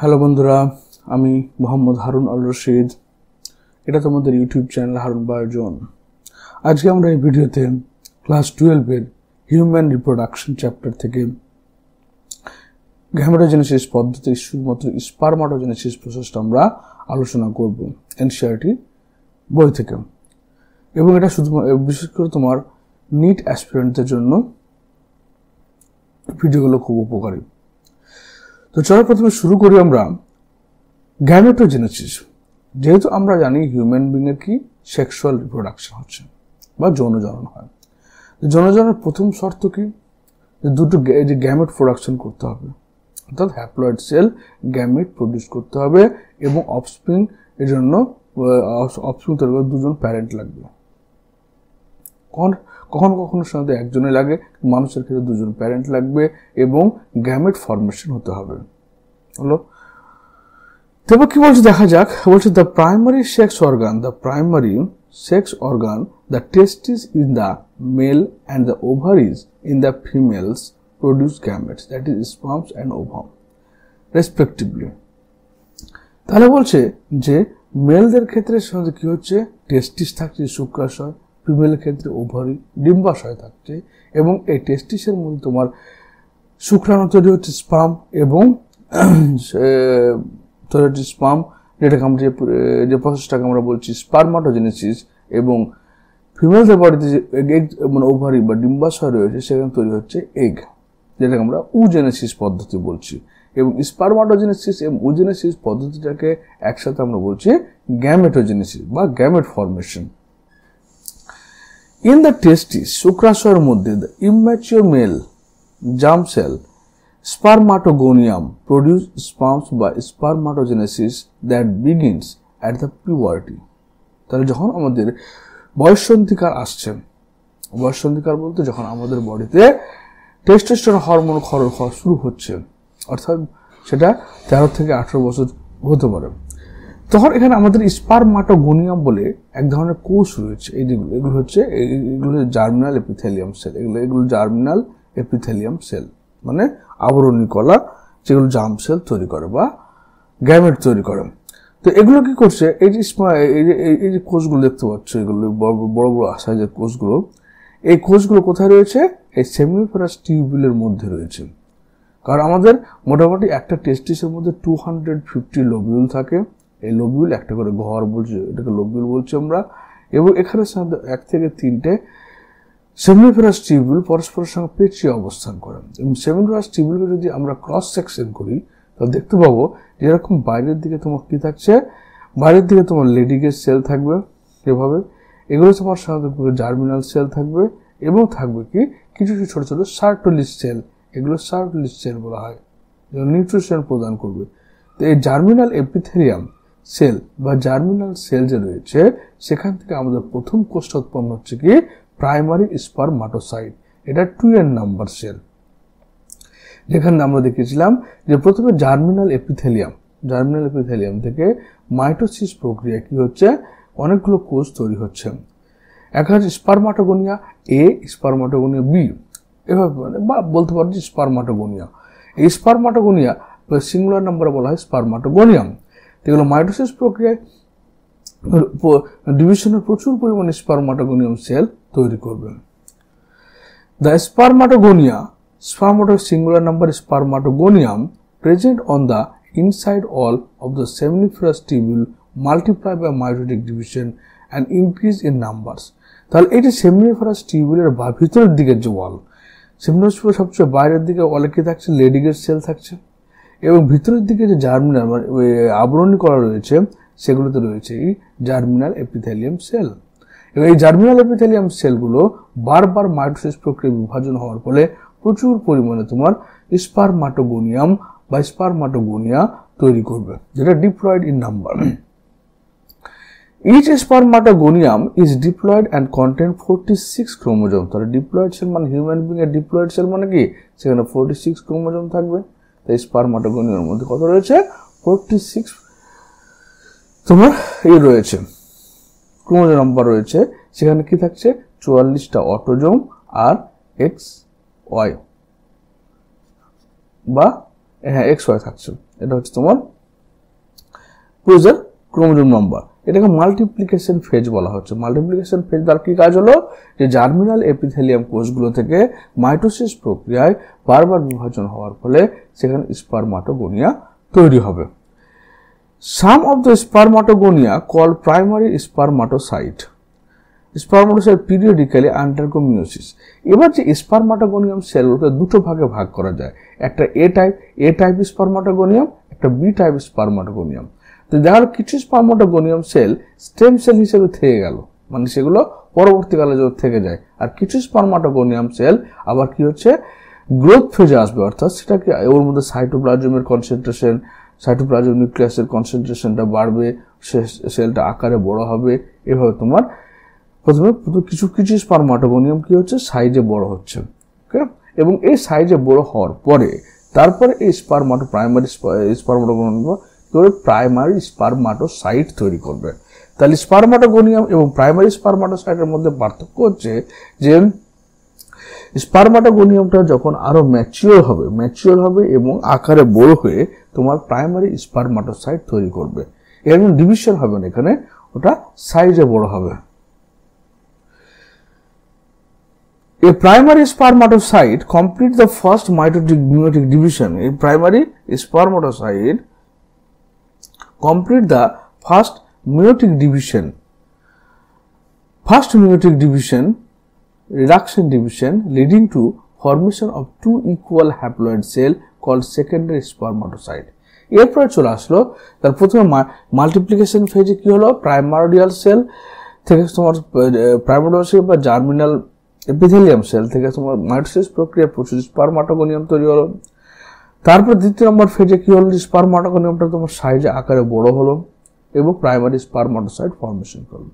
Hello বন্ধুরা, আমি মোহাম্মদ হারুন আল রশিদ। এটা তোমাদের ইউটিউব চ্যানেল হারুন বায়োজন। আজকে আমরা এই ভিডিওতে ক্লাস 12-এর হিউম্যান রিপ্রোডাকশন চ্যাপ্টার থেকে গ্যামেটোজেনেসিস পদ্ধতির শুধুমাত্র স্পারমাটোজেনেসিস প্রসেসটা আমরা আলোচনা করব এনসিইআরটি বই থেকে, এবং এটা শুধুমাত্র বিশেষ করে তোমার নিট অ্যাসপিরেন্টদের জন্য ভিডিওগুলো খুব উপকারী। তো চলো প্রথমে শুরু করি আমরা গ্যামেটোজেনেসিস। যেহেতু আমরা জানি হিউম্যান বিং এর কি সেক্সুয়াল রিপ্রোডাকশন হচ্ছে বা যৌনজনন হয়। যৌনজনের প্রথম শর্ত কি, যে দুটো যে গ্যামেট প্রোডাকশন করতে হবে, অর্থাৎ হ্যাপ্লয়েড সেল গ্যামেট প্রডিউস করতে হবে এবং অফস্প্রিং এর জন্য অফস্প্রিং তৈরি করে দুজন প্যারেন্ট লাগবে। কখনো কখনো সাধারণত একজনে লাগে, মানুষের ক্ষেত্রে দুজন প্যারেন্ট লাগবে এবং গ্যামেট ফর্মেশন হতে হবে। হলো, তবে কি বলছে দেখা যাক। বলছে the primary sex organ the testis in the male and the ovaries in the females produce gametes, that is sperms and ovum respectively. তাহলে বলছে যে মেলদের ক্ষেত্রে সাধারণত কি হচ্ছে, টেস্টিস থাকছে, শুক্রাশয়, ফিমেলের ক্ষেত্রে ওভারি ডিম্বাশয় থাকছে, এবং এই টেস্টিসের মধ্যে তোমার শুক্রাণু তৈরি হচ্ছে স্পার্ম, এবং তৈরি হচ্ছে স্পার্ম, যেটাকে আমরা যে প্রসেসটাকে আমরা বলছি স্পারমাটোজেনেসিস, এবং ফিমেলদের বডিতে যে এগ মানে ওভারি বা ডিম্বাশয় রয়েছে সেখানে তৈরি হচ্ছে এগ, যেটাকে আমরা উজেনেসিস পদ্ধতি বলছি। এবং স্পারমাটোজেনেসিস এবং উজেনেসিস পদ্ধতিটাকে একসাথে আমরা বলছি গ্যামেটোজেনেসিস বা gamete formation. In the testis, শুক্রাশয়ের মধ্যে the immature male germ cell spermatogonium produce sperms by spermatogenesis that begins at the puberty. তাহলে যখন আমাদের বয়ঃসন্ধিকার আসছে, বয়ঃসন্ধিকার বলতে যখন আমাদের বডিতে টেস্টোস্টেরন হরমোন ক্ষরণ হওয়া শুরু হচ্ছে, অর্থাৎ সেটা 13 থেকে 18 বছর হতে পারে, তখন এখানে আমাদের স্পারমাটোগোনিয়াম বলে এক ধরনের কোষ রয়েছে। এগুলো হচ্ছে জার্মিনাল এপিথেলিয়াম সেল। এগুলো জার্মিনাল এপিথেলিয়াম সেল মানে আবরণী কলা, যেগুলো জার্ম সেল তৈরি করে বা গ্যামেট তৈরি করে। তো এগুলো কি করছে, এই যে কোষগুলো দেখতে পাচ্ছ, এগুলো বড় বড় সাইজের কোষগুলো, এই কোষগুলো কোথায় রয়েছে, এই সেমিফেরাস টিউবুলের মধ্যে রয়েছে। কারণ আমাদের মোটামুটি একটা টেস্টিসের মধ্যে 250 লোবিউল থাকে। এই লোবিউল একটা করে ঘর বলছে, এটাকে লোবিউল বলছি আমরা, এবং এখানে সাধারণত 1 থেকে 3টে সেমিফেরাস টিউবুল পরস্পরের সঙ্গে পেঁচিয়ে অবস্থান করে। এবং সেমিফেরাস টিউবুলকে যদি আমরা ক্রস সেকশন করি তাহলে দেখতে পাবো যেরকম বাইরের দিকে তোমার কি থাকছে, বাইরের দিকে তোমার লেডিগেজ সেল থাকবে, এভাবে এগুলো তোমার সাধারণত জার্মিনাল সেল থাকবে, এবং থাকবে কি কিছু কিছু ছোট ছোট সার্টোলিস সেল, এগুলো সার্টোলিস সেল বলা হয়, যেগুলো নিউট্রিশন প্রদান করবে। তো এই জার্মিনাল এপিথেলিয়াম সেল বা জার্মিনাল সেল যে রয়েছে, সেখান থেকে আমাদের প্রথম কোষটা উৎপন্ন হচ্ছে কি প্রাইমারি স্পারমাটোসাইট। এটা 2n নাম্বার সেল, যেখানে আমরা দেখেছিলাম যে প্রথমে জার্মিনাল এপিথেলিয়াম থেকে মাইটোসিস প্রক্রিয়া কি হচ্ছে, অনেকগুলো কোষ তৈরি হচ্ছে। এক হচ্ছে স্পারমাটোগোনিয়া এ, স্পারমাটোগোনিয়া বি, এভাবে বা বলতে পারো যে স্পারমাটোগোনিয়া। এই স্পারমাটোগোনিয়া সিঙ্গুলার নাম্বারে বলা হয় স্পারমাটোগোনিয়াম। এগুলো মাইটোসিস প্রক্রিয়ায় ডিভিশনের প্রচুর পরিমাণে স্পারমাটোগোনিয়াম সেল তৈরি করবে। The singular number spermatogonium present on the inside wall of the seminiferous tubule multiply by mitotic division and increase in numbers. তাহলে এই যে সেমিনিফেরাস টিউবুলের বা ভিতরের দিকের যে ওয়াল, সেমিনিফেরাস সবচেয়ে বাইরের দিকে ওয়ালে কি থাকছে, লেডিগেজ সেল থাকছে, এবং ভিতরের দিকে যে জার্মিনাল মানে আবরণী করা রয়েছে সেগুলোতে রয়েছে এই জার্মিনাল এপিথেলিয়াম সেল। এবং এই জার্মিনাল এপিথেলিয়াম সেলগুলো বারবার মাইটোসিস প্রক্রিয়া বিভাজন হওয়ার ফলে প্রচুর পরিমাণে তোমার স্পারমাটোগোনিয়াম বা স্পারমাটোগোনিয়া তৈরি করবে, যেটা diploid in number. Each spermatogonium is diploid and contain 46 chromosome. তাহলে ডিপ্লয়েড সেল মানে হিউম্যান বিং এর ডিপ্লয়েড সেল মানে কি, সেখানে 46 ক্রোমোজোম থাকবে। তাই স্পারমাটোগোনিয়ামের মধ্যে কত রয়েছে, 46 তোমার এই রয়েছে ক্রোমোজোম নাম্বার রয়েছে। সেখানে কি থাকছে, 44টা অটোজোম আর এক্স ওয়াই বা হ্যাঁ XY থাকছে। এটা হচ্ছে তোমার প্রয়োজন ক্রোমোজোম নম্বর। এটাকে মাল্টিপ্লিকেশন ফেজ বলা হচ্ছে। মাল্টিপ্লিকেশন ফেজ তার কি কাজ হলো, যে জার্মিনাল এপিথেলিয়াম কোষগুলো থেকে মাইটোসিস প্রক্রিয়ায় বারবার বিভাজন হওয়ার ফলে সেখানে স্পারমাটোগোনিয়া তৈরি হবে। Some of the spermatogonia call primary spermatocyte. Spermatocyte periodically undergo meiosis. এবার যে স্পারমাটোগোনিয়াম সেলগুলোকে দুটো ভাগে ভাগ করা যায়, একটা এ টাইপ স্পারমাটোগোনিয়াম, একটা বি টাইপ স্পারমাটোগোনিয়াম। তো দেখা গেল কিছু স্পারমাটোগোনিয়াম সেল স্টেম সেল হিসেবে থেকে গেল, মানে সেগুলো পরবর্তীকালে যদি থেকে যায়। আর কিছু স্পারমাটোগোনিয়াম সেল আবার কি হচ্ছে, গ্রোথ ফেজে আসবে, অর্থাৎ সেটাকে ওর মধ্যে সাইটোপ্লাজমের কনসেন্ট্রেশন, সাইটোপ্লাজম নিউক্লিয়াসের কনসেন্ট্রেশনটা বাড়বে, সেলটা আকারে বড় হবে। এভাবে তোমার প্রথমে কিছু কিছু স্পারমাটোগোনিয়াম কি হচ্ছে, সাইজে বড় হচ্ছে। ওকে, এবং এই সাইজে বড় হওয়ার পরে তারপরে এই প্রাইমারি স্পারমাটোগোনিয়াম প্রাইমারি স্পারমাটোসাইট তৈরি করবে। তাহলে স্পারমাটোগোনিয়াম এবং প্রাইমারি স্পারমাটোসাইটের মধ্যে পার্থক্য হচ্ছে যে স্পারমাটোগোনিয়ামটা যখন আরো ম্যাচিওর হবে এবং আকারে বড় হয়ে তোমার প্রাইমারি স্পারমাটোসাইট তৈরি করবে। এর ডিভিশন হবে না, এখানে ওটা সাইজে বড় হবে। A primary spermatocyte complete the first meiotic division. A primary spermatocyte complete the first meiotic division. First meiotic division, reduction division, leading to formation of two equal haploid cell called secondary spermatocyte. এরপরে চলে আসলো তার প্রথমে multiplication ফেজে কি হলো, প্রাইমার্ডিয়াল sell থেকে তোমার প্রাইমার্ডিয়াল সেল বা জার্মিনাল এপিথেলিয়াম সেল থেকে তোমার মাইটোসিস প্রক্রিয়া প্রচুর স্পারমাটোগোনিয়াম তৈরি হলো। তারপর দ্বিতীয় নম্বর ফেজে কি হলো, স্পারমাটোগোনিয়ামটা তোমার সাইজে আকারে বড় হলো এবং প্রাইমারি স্পারমাটোসাইট ফর্মেশন করলো।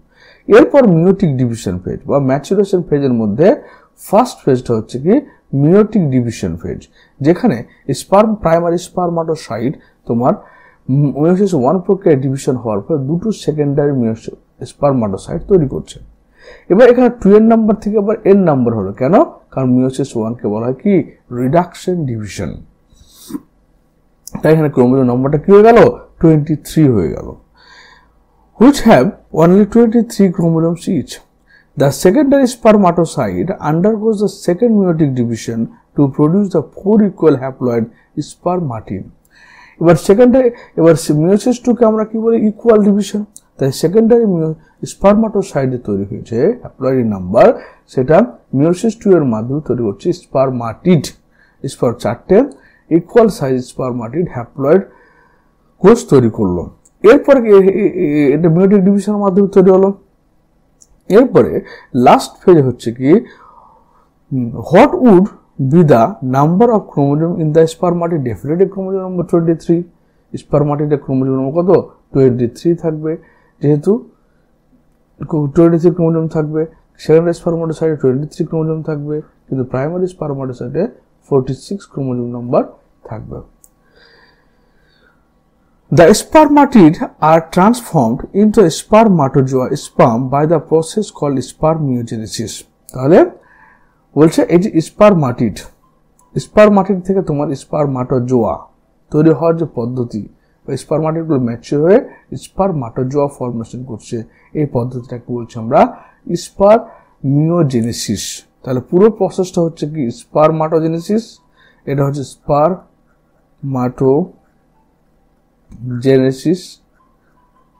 এরপর মিওটিক ডিভিশন ফেজ বা ম্যাচুরেশন ফেজের মধ্যে ফার্স্ট ফেজটা হচ্ছে কি মিওটিক ডিভিশন ফেজ, যেখানে প্রাইমারি স্পারমাটোসাইট তোমার মিওসিস 1 প্রক্রিয়ায় ডিভিশন হওয়ার পর দুটো সেকেন্ডারি স্পারমাটোসাইট তৈরি করছে। এবার এখানে 2 এর নাম্বার থেকে আবার এন নাম্বার হলো কেন, কারণ মিওসিস 1 কে বলা হয় কি রিডাকশন ডিভিশন। তাই এখানে ক্রোমোজোম নাম্বারটা কি হয়ে গেল, 23 হয়ে গেল। which have only 23 chromosomes each. The secondary spermatocyte undergoes the second meiotic division to produce the 4 equal haploid spermatid. এবার মিওসিস 2 কে আমরা কি বলি, ইকুয়াল ডিভিশন। তাই সেকেন্ডারি স্পারমাটোসাইটে তৈরি হয়েছে হ্যাপ্লয়েড নাম্বার, সেটা মিওসিস 2 এর মাধ্যমে তৈরি হচ্ছে স্পারমাটিড। 4টে ইকুয়াল সাইজ স্পারমাটিড হ্যাপ্লয়েড কোষ তৈরি করলো। এরপরে এটা মিওটিক ডিভিশনের মাধ্যমে তৈরি হলো। এরপরে লাস্ট ফেজ হচ্ছে কি what would be the number of chromosome in the spermatid. Definitely chromosome number 23, স্পারমাটিডের ক্রোমোজোম নম্বর কত, 23 থাকবে। যেহেতু 23 ক্রোমোজোম থাকবে, সেকেন্ডারি স্পারমাটোসাইটে 23 ক্রোমোজোম থাকবে, কিন্তু প্রাইমারি স্পারমাটোসাইটে 46 ক্রোমোজোম নাম্বার থাকবে। The spermatid are transformed into spermatozoa sperm by the process called spermiogenesis. তাহলে বলছে এই যে স্পারমাটিড থেকে তোমার স্পারমাটোজোয়া তৈরি হওয়ার যে পদ্ধতি, স্পারমাটিডগুলো ম্যাচিওর হয়ে স্পারমাটোজোয়া ফর্মেশন করছে, এই পদ্ধতিটাকে বলছি আমরা স্পারমিওজেনেসিস। তাহলে পুরো প্রসেসটা হচ্ছে কি স্পারমাটোজেনেসিস, এটা হচ্ছে স্পারমাটোজেনেসিস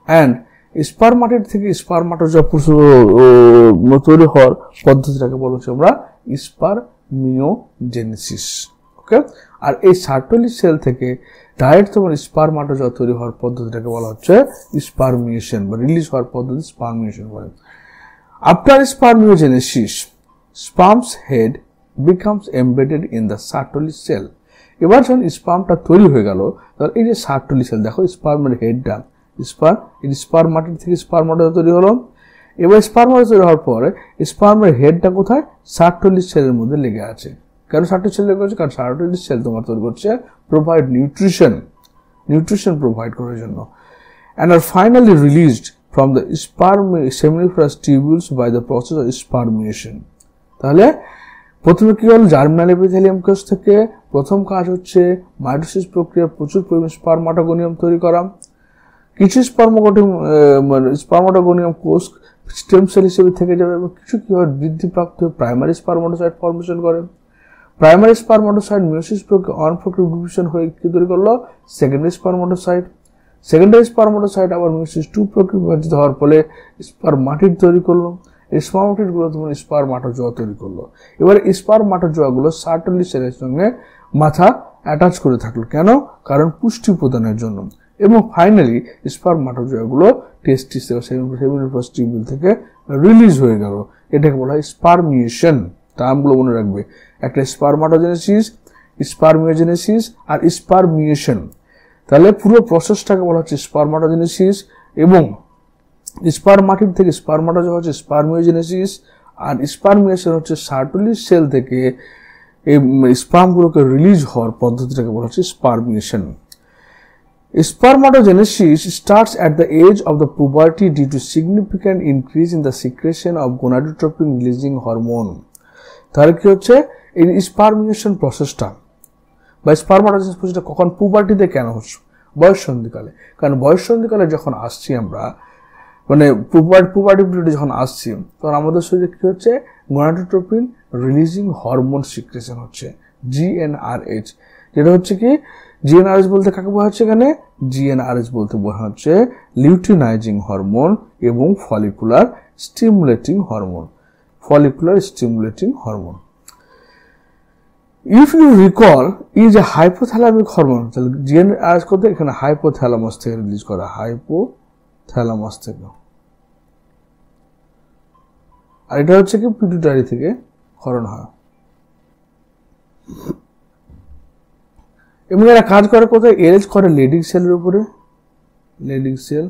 অ্যান্ড স্পারমাটিড থেকে স্পারমাটোজোয়া তৈরি হওয়ার পদ্ধতিটাকে বলা হচ্ছে আমরা স্পারমিওজেনেসিস। ওকে, আর এই সার্টলি সেল থেকে ডাইরেক্ট তোমার স্পারমাটোজোয়া তৈরি হওয়ার পদ্ধতিটাকে বলা হচ্ছে স্পারমিয়েশন বা রিলিজ হওয়ার পদ্ধতি স্পারমিয়েশন বলে। After spermiogenesis sperms head becomes embedded in the Sertoli cell. এবার যখন স্পার্মটা তৈরি হয়ে গেল, তাহলে এই যে সার্টলি সেল দেখো, স্পার্মের হেডটা স্পারমাটিড থেকে স্পারমাটোজোয়া তৈরি হলো। এবার স্পারমাটোজোয়া তৈরি হওয়ার পরে স্পার্মের হেডটা কোথায়, সার্টলি সেলের মধ্যে লেগে আছে। কেন সার্টলি সেল লেগে আছে, কারণ সার্টলি সেল তোমার তৈরি করছে প্রোভাইড নিউট্রিশন প্রোভাইড করার জন্য। and are finally released from the seminiferous tubules by the process of spermiation. তাহলে প্রথমে কি হলো, জার্মিনাল এপিথেলিয়াম কোষ থেকে প্রথম কাজ হচ্ছে মাইটোসিস প্রক্রিয়া প্রচুর পরিমাণে স্পারমাটোগোনিয়াম তৈরি করা, কিছু স্পার্মাটোগোনিয়াম কোষ স্টেম সেল হিসেবে থেকে যাবে এবং কিছু কি হয় বৃদ্ধিপ্রাপ্ত হয়ে প্রাইমারি স্পার্মাটোসাইট ফর্মেশন করে। প্রাইমারি স্পার্মাটোসাইট মিয়োসিস প্রক্রিয়া অনপ্রক্রিয়া ডিভিশন হয়ে কি তৈরি করলো সেকেন্ডারি স্পার্মাটোসাইট। সেকেন্ডারি স্পার্মাটোসাইট আবার মিয়োসিস 2 প্রক্রিয়া বিভাজিত হওয়ার ফলে স্পারমাটিড তৈরি করলো। এই স্পারমাটিডগুলো তোমার স্পারমাটোজোয়া তৈরি করলো। এবার স্পারমাটোজোয়াগুলো সার্টলি সেলের সঙ্গে মাথা অ্যাটাচ করে থাকলো, কেন? কারণ পুষ্টি প্রদানের জন্য। এবং ফাইনালি স্পারমাটোজোয়াগুলো টেস্টিস সেমিনাস টিউবিউল থেকে রিলিজ হয়ে গেল। এটাকে বলা হয় স্পারমিয়েশন। টার্মগুলো মনে রাখবে, একটা স্পারমাটোজেনেসিস, স্পারমিওজেনেসিস আর স্পারমিয়েশন। তাহলে পুরো প্রসেসটাকে বলা হচ্ছে স্পারমাটোজেনেসিস, এবং স্পারমাটিড থেকে স্পারমাটোজোয়া হচ্ছে স্পারমিওজেনেসিস, আর স্পারমিয়েশন হচ্ছে সার্টলি সেল থেকে এই স্পার্মগুলোকে রিলিজ হওয়ার পদ্ধতিটাকে বলা হচ্ছে স্পারমিয়েশন। Spermatogenesis starts at the age of the puberty due to significant increase in the secretion of gonadotropin releasing hormone. তাহলে কি হচ্ছে এই স্পারমিয়েশন প্রসেসটা বা স্পারমাটোজেনেসিস প্রসেসটা কখন পুবার্টিতে কেন হচ্ছে? বয়ঃসন্ধিকালে। কারণ বয়ঃসন্ধিকালে যখন আসছি আমরা, মানে পুবার্টি পিরিয়ডে যখন আসছি, তখন আমাদের শরীরে কি হচ্ছে গনাডোট্রপিন রিলিজিং হরমোন সিক্রেশন হচ্ছে GnRH। যেটা হচ্ছে কি GnRH বলতে কাকে বোঝা হচ্ছে এখানে? GnRH বলতে বোঝা হচ্ছে লিউটিনাইজিং হরমোন এবং follicular stimulating hormone. Follicular stimulating hormone, if you recall, is a hypothalamic hormone. তাহলে GnRH করতে এখানে হাইপোথ্যালামাস থেকে রিলিজ করা, হাইপোথ্যালামাস থেকে। আর এটা হচ্ছে কি পিটুইটারি থেকে ক্ষরণ হয়। এবং এরা কাজ করে কোথায়? এরেজ করে লেডিং সেলের উপরে, লেডিং সেল,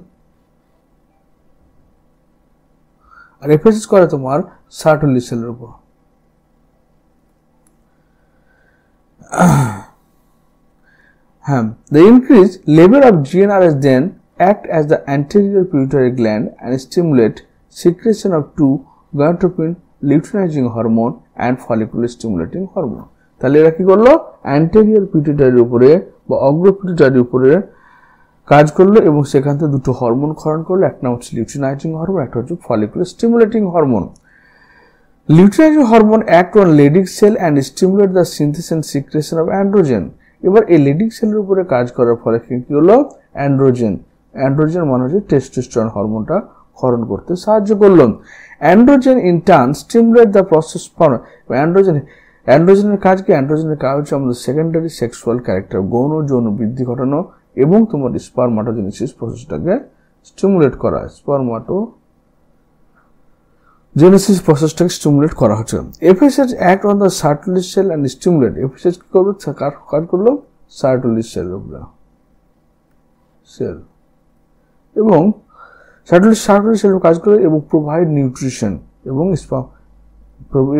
আর এফএসএস করে তোমার সার্টলি সেলের উপর। হ্যাঁ, the increased level of GnRH then act as the anterior pituitary gland and stimulate secretion of 2 gonadotropin luteinizing hormone and follicular stimulating hormone. তাহলে এরা কি করলো? অ্যান্টেরিয়র পিটুইটারির উপরে বা অগ্র পিটুইটারির উপরে কাজ করলো এবং সেখান থেকে দুটো হরমোন ক্ষরণ করলো। একটা হচ্ছে লিউটিনাইজিং হরমোন, একটা হচ্ছে follicular stimulating hormone. Luteinizing hormone act on Leydig cell and stimulate the synthesis and secretion of androgen. এবার এই লেডিং সেলের উপরে কাজ করার ফলে কি হলো? অ্যান্ড্রোজেন, অ্যান্ড্রোজেন মানে হচ্ছে টেস্টোস্টেরন হরমোনটা ক্ষরণ করতে সাহায্য করলো। Androgen in turn stimulate the process for অ্যান্ড্রোজেনের কাজ কি? অ্যান্ড্রোজেনের কাজ হচ্ছে আমাদের সেকেন্ডারি সেক্সুয়াল ক্যারেক্টার, গৌণ যৌন বৃদ্ধি ঘটানো এবং তোমার স্পারমাটোজেনেসিস প্রসেসটাকে স্টিমুলেট করা। স্পারমাটোজেনেসিস প্রসেসটাকে স্টিমুলেট করা হচ্ছে। FSH act on the Sertoli cell and stimulate. FSH কি করবে? কাজ করলো সার্টলি সেলের উপরে, সেল, এবং সার্টলি সেলের কাজ করে এবং প্রোভাইড নিউট্রিশন এবং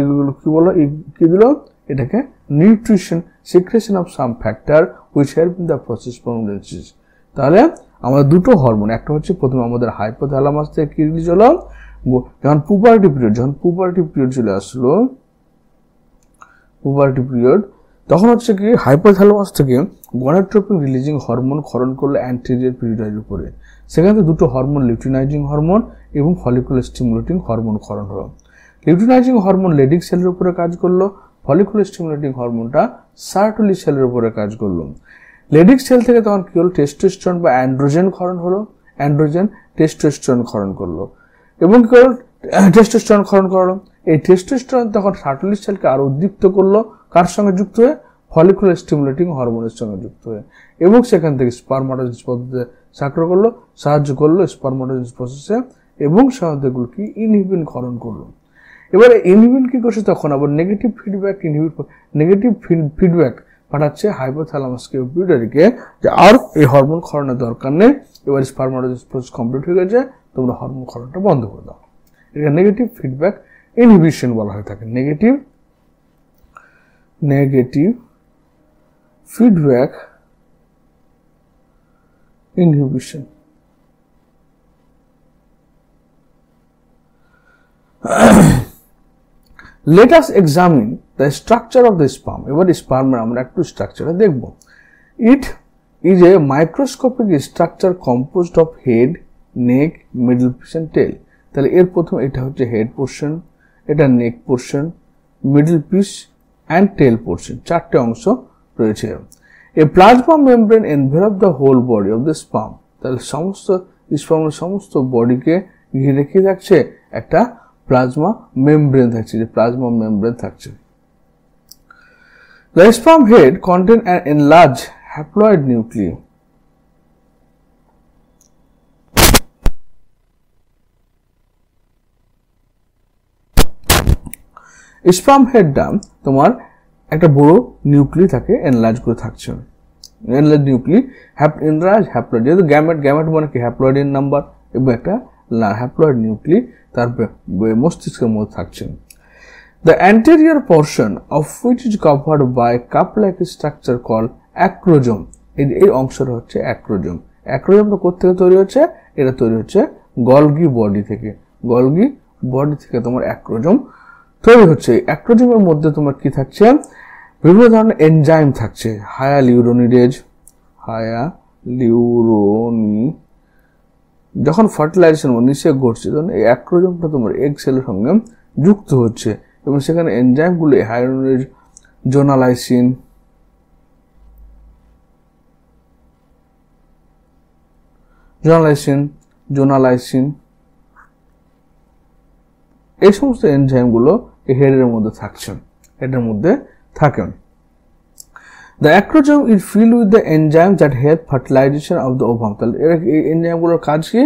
এগুলো কি বলো? কি দিল এটাকে? Nutrition, secretion of some factor which help in the process spermatogenesis. তাহলে আমাদের দুটো হরমোন, একটা হচ্ছে প্রথমে আমাদের হাইপোথ্যালামাস থেকে কি রিলিজ হলো যখন পুবার্টি পিরিয়ড চলে আসলো, পুবার্টি পিরিয়ড, তখন হচ্ছে কি হাইপোথ্যালামাস থেকে গনাডোট্রপিন রিলিজিং হরমোন ক্ষরণ করলো অ্যান্টেরিয়র পিটুইটারির উপরে। সেখান থেকে দুটো হরমোন লিউটিনাইজিং হরমোন এবং ফলিকুলার স্টিমুলেটিং হরমোন ক্ষরণ হলো। লিউটিনাইজিং হরমোন লেডিং সেলের উপরে কাজ করলো, ফলিকুলার স্টিমুলেটিং হরমোনটা সার্টলি সেলের উপরে কাজ করলো। লেডিং সেল থেকে তখন কি হলো? টেস্টোস্টেরন বা অ্যান্ড্রোজেন ক্ষরণ হলো, অ্যান্ড্রোজেন টেস্টোস্টেরন ক্ষরণ করলো এবং কি করলো? টেস্টোস্টেরন ক্ষরণ করলো। এই টেস্টোস্টেরন তখন সার্টলি সেলকে আরো উদ্দীপ্ত করলো, কার সঙ্গে যুক্ত হয়ে? ফলিকুলার স্টিমুলেটিং হরমোনের সঙ্গে যুক্ত হয়ে, এবং সেখান থেকে স্পারমাটোজেনেসিস পদ্ধতিতে সাহায্য করলো স্পারমাটোজেনেসিস প্রসেসে, এবং সেগুলো কি ইনহিবিন ক্ষরণ করলো। এবারে ইনহিবিন কি করছে? তখন আবার নেগেটিভ ফিডব্যাক পাঠাচ্ছে হাইপোথ্যালামাসকে, পিটুইটারিকে, যে আর এই হরমোন ক্ষরণের দরকার নেই, এবার স্পারমাটোজেনেসিস প্রসেস কমপ্লিট হয়ে গেছে, তোমরা হরমোন ক্ষরণটা বন্ধ করে দাও। এটা নেগেটিভ ফিডব্যাক ইনহিবিশন বলা হয়ে থাকে। Negative feedback inhibition. Let us examine the structure of the sperm. এবার স্পার্মের আমরা একটু স্ট্রাকচারটা দেখব। It is a microscopic structure composed of head, neck, middle piece and tail. তাহলে এর প্রথম এটা হচ্ছে হেড পোর্শন, এটা neck portion, middle piece and tail portion, চারটে অংশ রয়েছে। A plasma membrane envelope the whole body of the sperm. তাহলে সমস্ত স্পার্মের সমস্ত বডিকে ঘিরে কি থাকছে? একটা প্লাজমা মেমব্রেন থাকছে, যে প্লাজমা মেমব্রেন থাকছে। The sperm head contain an enlarged haploid nuclei. Sperm হেডটা তোমার একটা বড় নিউক্লি থাকে, এনলার্জ করে থাকছে। এনলার্জ নিউক্লি এনলার্জ হ্যাপ্লয়েড, যেহেতু গ্যামেট মানে কি হ্যাপ্লয়েড নাম্বার, এবং একটা হ্যাপ্লয়েড নিউক্লি তার মস্তিষ্কের মধ্যে থাকছে। The anterior portion of which is covered by cup-like structure called acrosome. এই অংশটা হচ্ছে অ্যাক্রোজোম। অ্যাক্রোজোমটা কোথা থেকে তৈরি হচ্ছে? এটা তৈরি হচ্ছে গলগি বডি থেকে। গলগি বডি থেকে তোমার অ্যাক্রোজোম তৈরি হচ্ছে। অ্যাক্রোজোমের মধ্যে তোমার কি থাকছে? বিভিন্ন ধরনের এনজাইম থাকছে। হায়ালিউরোনিডেজ, যখন ফার্টিলাইজেশন নিষেক ঘটছে তখন এই অ্যাক্রোজোমটা তোমার এগ সেলের সঙ্গে যুক্ত হচ্ছে এবং সেখানে এনজাইমগুলো হায়ালিউরোনিডেজ, জোনালাইসিন এই সমস্ত এনজাইমগুলো হেডের মধ্যে থাকছে, হেডের মধ্যে থাকে। The acrosome is filled with the enzymes that help fertilization of the ovum. তাহলে এই এনজাইমগুলোর কাজ কি?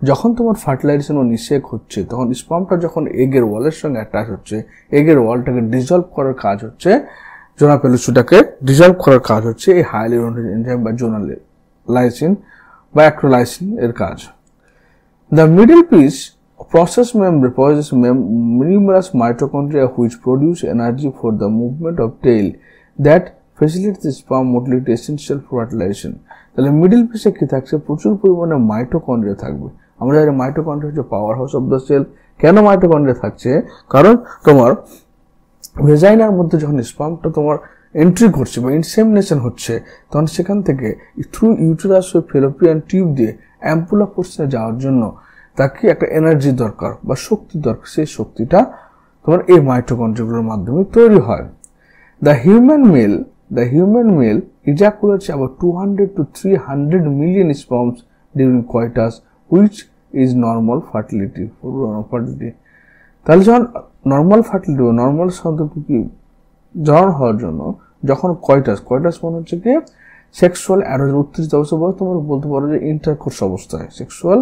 যখন তোমার ফার্টিলাইজেশন ও নিষেক হচ্ছে তখন স্পার্মটা যখন এগের ওয়ালের সঙ্গে অ্যাটাচ হচ্ছে, এগের ওয়ালটাকে ডিজলভ করার কাজ হচ্ছে, জোনাপেলুসটাকে ডিজলভ করার কাজ হচ্ছে এই হায়ালিউরোনিডেজ এনজাইম বা জোনালাইসিন বা অ্যাক্রোলাইসিন এর কাজ। The middle piece process membrane possesses numerous mitochondria which produce energy for the movement of tail that facilitates the sperm motility essential for fertilization. তাহলে মিডল পিসে কি থাকছে? প্রচুর পরিমাণে মাইটোকন্ড্রিয়া থাকবে। আমরা জানি মাইটোকন্ড্রিয়া হচ্ছে powerhouse of the cell. কেন মাইটোকন্ড্রিয়া থাকছে? কারণ তোমার ভেজাইনার মধ্যে যখন স্পার্মটা তোমার এন্ট্রি করছে বা ইনসেমিনেশন হচ্ছে তখন সেখান থেকে থ্রু ইউটেরাস ও ফেলোপিয়ান টিউব দিয়ে অ্যাম্পুলা পোর্শনে যাওয়ার জন্য তাকে একটা এনার্জি দরকার বা শক্তি দরকার। সেই শক্তিটা তোমার এই মাইটোকন্ড্রিয়াগুলোর মাধ্যমে তৈরি হয়। The human male ejaculates about 200 to 300 million sperms during coitus, which is normal fertility. তাহলে যখন নর্মাল ফার্টিলিটি বা নর্মাল সন্তানকে জন্ম হওয়ার জন্য যখন কয়টাস মনে হচ্ছে কি সেক্সুয়াল অ্যারোজাল উত্তেজিত অবস্থা, তোমার বলতে পারো যে ইন্টারকোর্স অবস্থায়, সেক্সুয়াল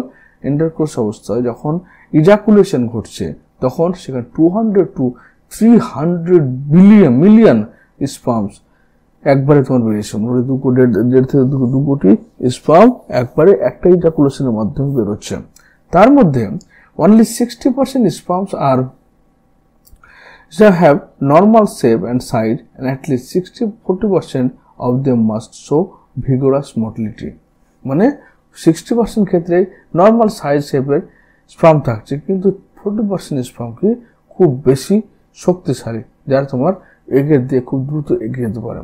ইন্টারকোর্স অবস্থায় যখন ইজাকুলেশন ঘটছে তখন সেখানে 200 to 300 মিলিয়ন স্পার্মস একবারে তোমার বেরিয়েছে। মোটামুটি 1.5 থেকে 2 কোটি স্পার্ম একবারে একটা ইজাকুলেশনের মাধ্যমে বেরোচ্ছে। তার মধ্যে only 60% sperms have normal shape and size, and at least 40% of them must show vigorous motility. মানে 60% ক্ষেত্রে নর্মাল সাইজ শেপের স্পার্ম থাকছে, কিন্তু 40% স্পার্ম কি খুব বেশি শক্তিশালী, যারা তোমার এগিয়ে দিয়ে খুব দ্রুত এগিয়ে যেতে পারে।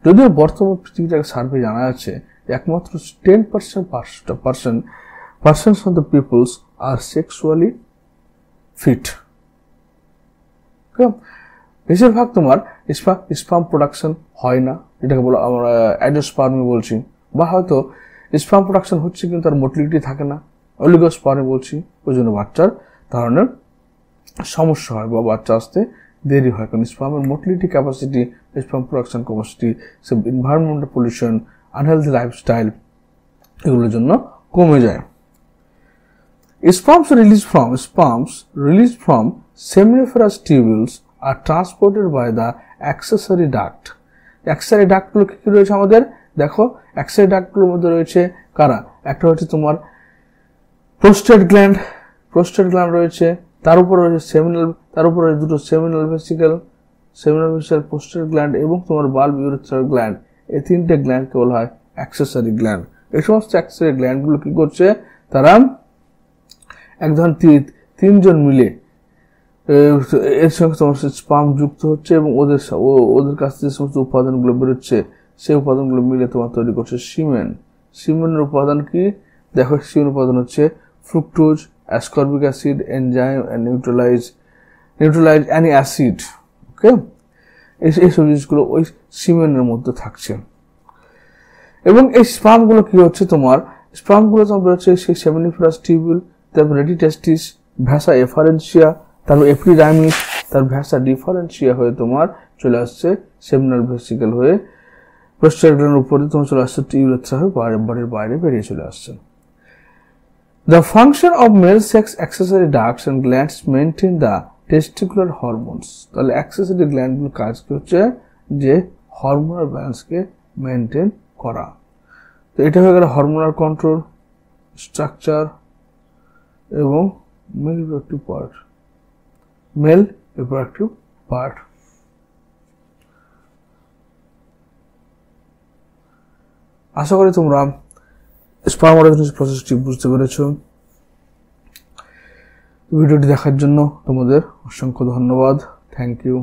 যদিও বর্তমান পৃথিবীতে একটা সার্ভে জানা যাচ্ছে একমাত্র 10% of the peoples are sexually fit. বেশিরভাগ তোমার স্পার্ম প্রোডাকশন হয় না, এটাকে বলো আমরা অ্যাডোস্পার্মি বলছি, বা হয়তো স্পার্ম প্রোডাকশন হচ্ছে কিন্তু তার মোটিলিটি থাকে না, অলিগোস্পার্মি বলছি। ওই জন্য বাচ্চার ধরনের সমস্যা হয় বা বাচ্চা আসতে দেরি হয়, কারণ স্পার্মের motility capacity, sperm production capacity, সব এনভায়রনমেন্টাল পলিউশন, আনহেলদি লাইফস্টাইল এগুলোর জন্য কমে যায়। Sperms released from seminiferous tubules are transported by the accessory duct. Accessory duct গুলো কি রয়েছে আমাদের? দেখো accessory duct গুলোর মধ্যে রয়েছে কারা? একটা হচ্ছে তোমার prostate gland রয়েছে, তার উপর রয়েছে সেমিনাল, তার উপর রয়েছে দুটো সেমিনাল ভেসিকেল, prostate gland এবং তোমার বাল্ব ইউরেথ্রাল গ্ল্যান্ড। এই তিনটে গ্ল্যান্ডকে বলা হয় অ্যাক্সেসরি গ্ল্যান্ড। এই সমস্ত অ্যাক্সেসরি গ্ল্যান্ড গুলো কি করছে? তারা এক ধরনের তিনজন মিলে এর সঙ্গে তোমার স্পার্ম যুক্ত হচ্ছে এবং ওদের কাছ থেকে সমস্ত উপাদানগুলো বেরোচ্ছে সেই উপাদানগুলো মিলে তোমার তৈরি করছে সিমেন। সিমেনের উপাদান কি? দেখো, সিমেন উপাদান হচ্ছে fructose, ascorbic acid, enzyme and neutralise any acid. Okay, এইসব জিনিসগুলো ওই সিমেনের মধ্যে থাকছে। এবং এই স্পার্মগুলো কি হচ্ছে, তোমার স্পার্মগুলো তোমার বেরোচ্ছে সেই সেমিনিফেরাস টিউবিউল, তারপর রেডিটেস্টিস, ভ্যাসা এফারেন্সিয়া, তারপর এপিডাইমিস, তার ভ্যাসা ডিফারেন্সিয়া হয়ে তোমার চলে আসছে সেমিনাল ভেসিকেল হয়ে প্রোস্টেট গ্ল্যান্ডের উপরে তোমার চলে আসছে টিউলেট্রা হয়ে বডির বাইরে বেরিয়ে চলে আসছে। The function of male sex accessory ducts and glands maintain the testicular hormones. তাহলে accessory গ্ল্যান্ডগুলোর কাজ কি হচ্ছে, যে হরমোনাল ব্যালেন্সকে মেনটেন করা। তো এটা হয়ে গেল হরমোনাল কন্ট্রোল, স্ট্রাকচার এবং মেল রিপ্রোডাক্টিভ পার্ট। আশা করি তোমরা স্পার্ম অর্গানাইজেশন প্রসেসটি বুঝতে পেরেছো। ভিডিওটি দেখার জন্য তোমাদের অসংখ্য ধন্যবাদ। Thank you.